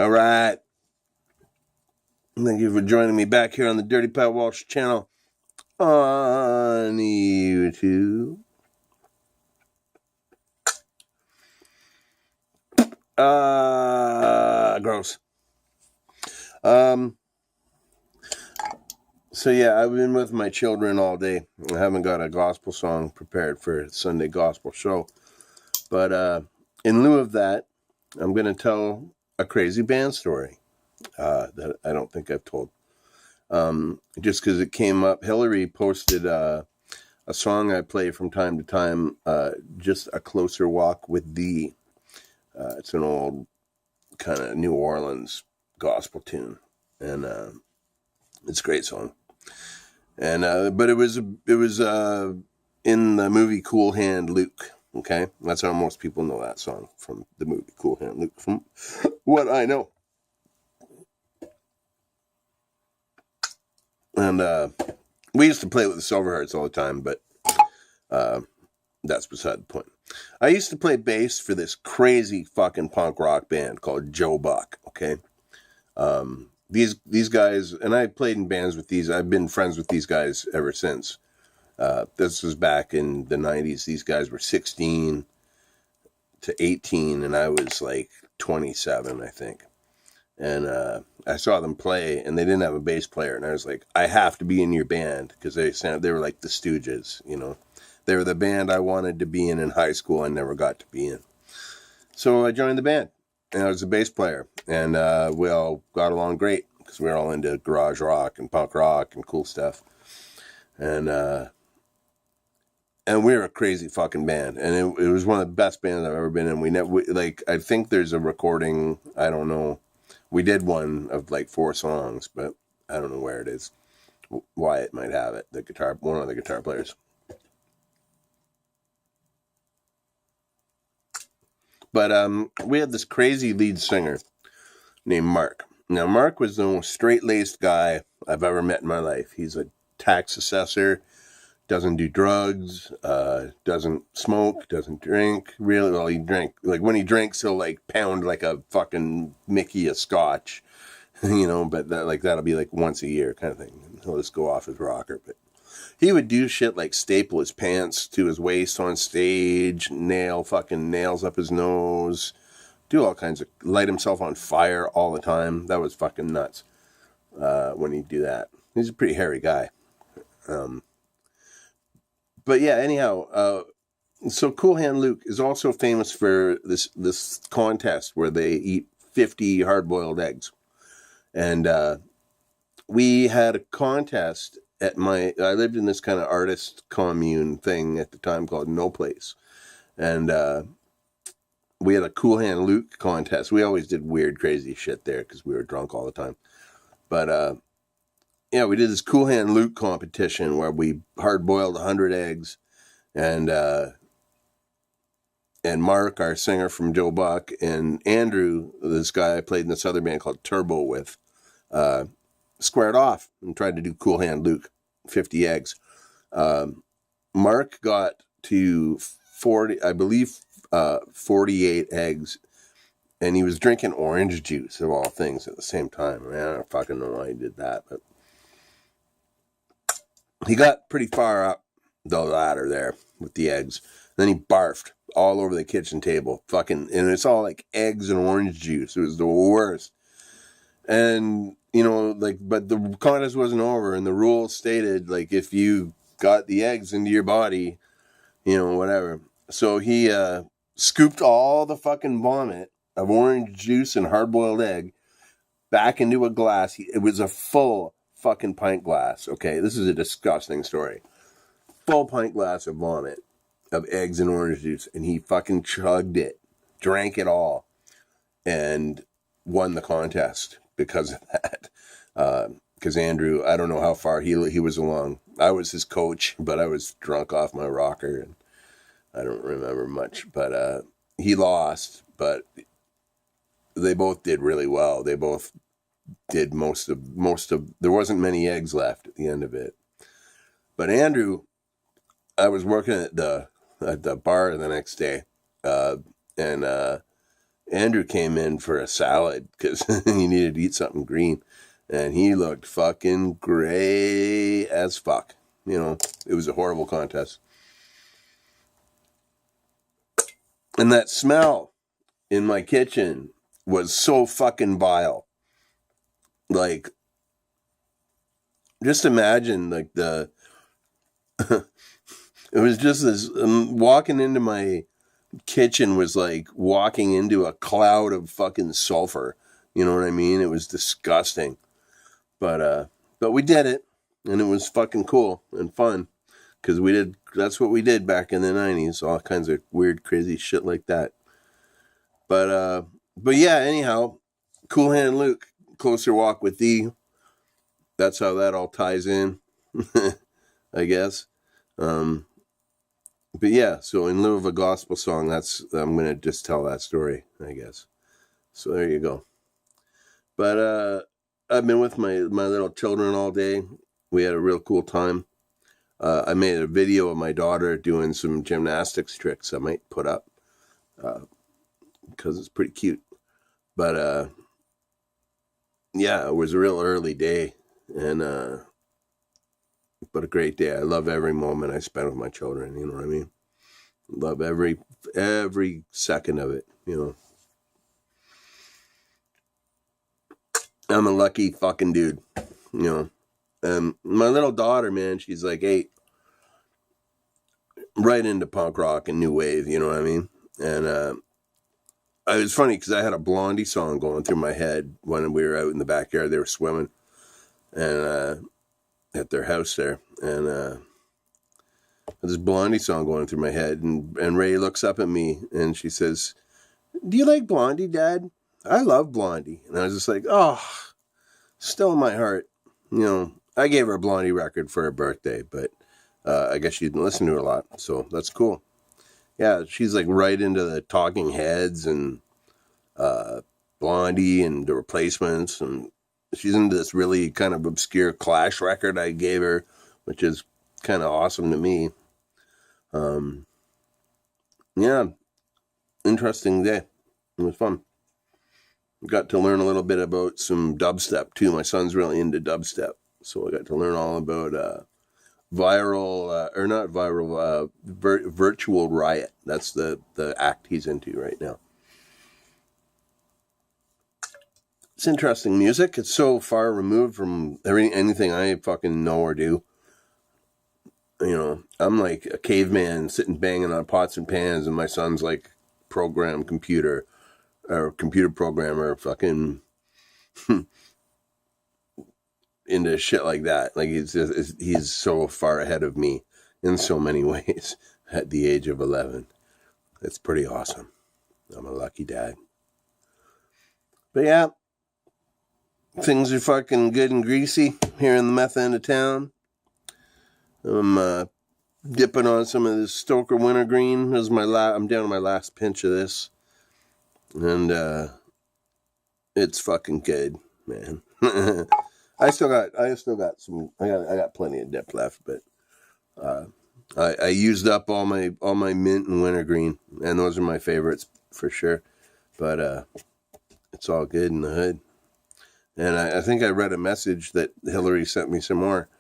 All right. Thank you for joining me back here on the Dirty Pat Walsh channel on YouTube. Gross. So yeah, I've been with my children all day. I haven't got a gospel song prepared for Sunday gospel show. But in lieu of that, I'm going to tell a crazy band story that I don't think I've told. Just because it came up. Hillary posted a song I play from time to time, Just a Closer Walk with Thee. It's an old kind of New Orleans gospel tune, and it's a great song. And but it was in the movie Cool Hand Luke. Okay, that's how most people know that song, from the movie Cool Hand Luke, from what I know. And we used to play with the Silverhearts all the time, but that's beside the point. I used to play bass for this crazy fucking punk rock band called Joe Buck. Okay, these guys, and I played in bands with these. I've been friends with these guys ever since. This was back in the 90s. These guys were 16 to 18, and I was like 27, I think. And I saw them play, and they didn't have a bass player. And I was like, I have to be in your band, because they were like the Stooges, you know. They were the band I wanted to be in high school. I never got to be in. So I joined the band, and I was a bass player. And we all got along great, because we were all into garage rock and punk rock and cool stuff. And we were a crazy fucking band. And it was one of the best bands I've ever been in. I think there's a recording, I don't know. We did one of like 4 songs, but I don't know where it is. Wyatt might have it, one of the guitar players. But we had this crazy lead singer named Mark. Now, Mark was the most straight-laced guy I've ever met in my life. He's a tax assessor, doesn't do drugs, doesn't smoke, doesn't drink. Really, well, he drank. Like, when he drinks, he'll, like, pound, like, a fucking Mickey of scotch, you know, but that'll be, like, once a year kind of thing. He'll just go off his rocker, but he would do shit like staple his pants to his waist on stage, nail fucking nails up his nose, do all kinds of, light himself on fire all the time. That was fucking nuts when he'd do that. He's a pretty hairy guy. But yeah, anyhow, so Cool Hand Luke is also famous for this contest where they eat 50 hard-boiled eggs. And we had a contest I lived in this kind of artist commune thing at the time called No Place. And we had a Cool Hand Luke contest. We always did weird, crazy shit there because we were drunk all the time. But yeah, we did this Cool Hand Luke competition where we hard-boiled 100 eggs. And Mark, our singer from Joe Buck, and Andrew, this guy I played in this other band called Turbo with, squared off and tried to do Cool Hand Luke, 50 eggs. Mark got to 40, I believe, 48 eggs, and he was drinking orange juice of all things at the same time. I don't fucking know why he did that, but he got pretty far up the ladder there with the eggs. Then he barfed all over the kitchen table, and it's all like eggs and orange juice. It was the worst. And, you know, but the contest wasn't over, and the rules stated, like, if you got the eggs into your body, you know, whatever. So he scooped all the fucking vomit of orange juice and hard-boiled egg back into a glass. It was a full fucking pint glass, okay? This is a disgusting story. Full pint glass of vomit of eggs and orange juice, and he fucking chugged it, drank it all, and won the contest because of that. Because Andrew, I don't know how far he was along. I was his coach, but I was drunk off my rocker, and I don't remember much. But he lost, but they both did really well. They both did most of. There wasn't many eggs left at the end of it. But Andrew, I was working at the bar the next day, and Andrew came in for a salad because he needed to eat something green. And he looked fucking gray as fuck. You know, it was a horrible contest. And that smell in my kitchen was so fucking vile. Like, just imagine, like, it was just this, walking into my kitchen was like walking into a cloud of fucking sulfur. You know what I mean? It was disgusting. But we did it, and it was fucking cool and fun. Because that's what we did back in the 90s. All kinds of weird, crazy shit like that. But yeah, anyhow, Cool Hand Luke, Closer Walk with Thee. That's how that all ties in, I guess. But yeah, so in lieu of a gospel song, I'm going to just tell that story, I guess. So there you go. But I've been with my little children all day. We had a real cool time. I made a video of my daughter doing some gymnastics tricks I might put up because it's pretty cute. But yeah, it was a real early day, and but a great day. I love every moment I spent with my children. You know what I mean? Love every second of it. You know, I'm a lucky fucking dude. You know, and my little daughter, man, she's like 8, right into punk rock and new wave. You know what I mean? And it was funny because I had a Blondie song going through my head when we were out in the backyard. They were swimming, and at their house there, and this Blondie song going through my head, and Ray looks up at me and she says, "Do you like Blondie, Dad?" I love Blondie. And I was just like, oh, still in my heart. You know, I gave her a Blondie record for her birthday, but I guess she didn't listen to it a lot, so that's cool. Yeah, she's like right into the Talking Heads and Blondie and the Replacements, and she's into this really kind of obscure Clash record I gave her, which is kind of awesome to me. Yeah, interesting day. It was fun. Got to learn a little bit about some dubstep too. My son's really into dubstep, so I got to learn all about virtual riot. That's the act he's into right now. It's interesting music. It's so far removed from anything I fucking know or do. You know, I'm like a caveman sitting banging on pots and pans, and my son's like computer programmer, fucking into shit like that. Like he's so far ahead of me in so many ways at the age of 11. It's pretty awesome. I'm a lucky dad. But yeah, things are fucking good and greasy here in the meth end of town. I'm dipping on some of this Stoker Wintergreen. This is I'm down to my last pinch of this, and it's fucking good, man. I still got some. I got plenty of dip left, but I used up all my mint and wintergreen, and those are my favorites for sure. But it's all good in the hood. And I think I read a message that Hillary sent me some more.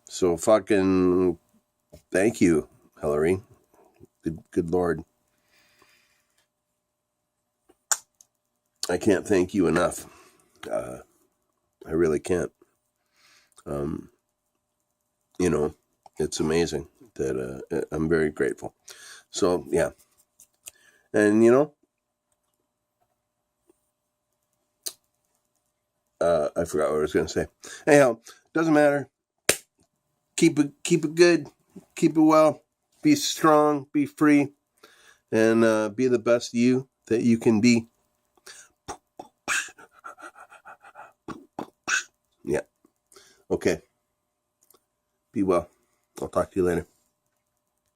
So fucking thank you, Hillary. Good Lord. I can't thank you enough. I really can't. You know, it's amazing that I'm very grateful. So yeah. And you know, I forgot what I was going to say. Anyhow, doesn't matter. Keep it good. Keep it well. Be strong. Be free. And be the best you that you can be. Yeah. Okay. Be well. I'll talk to you later.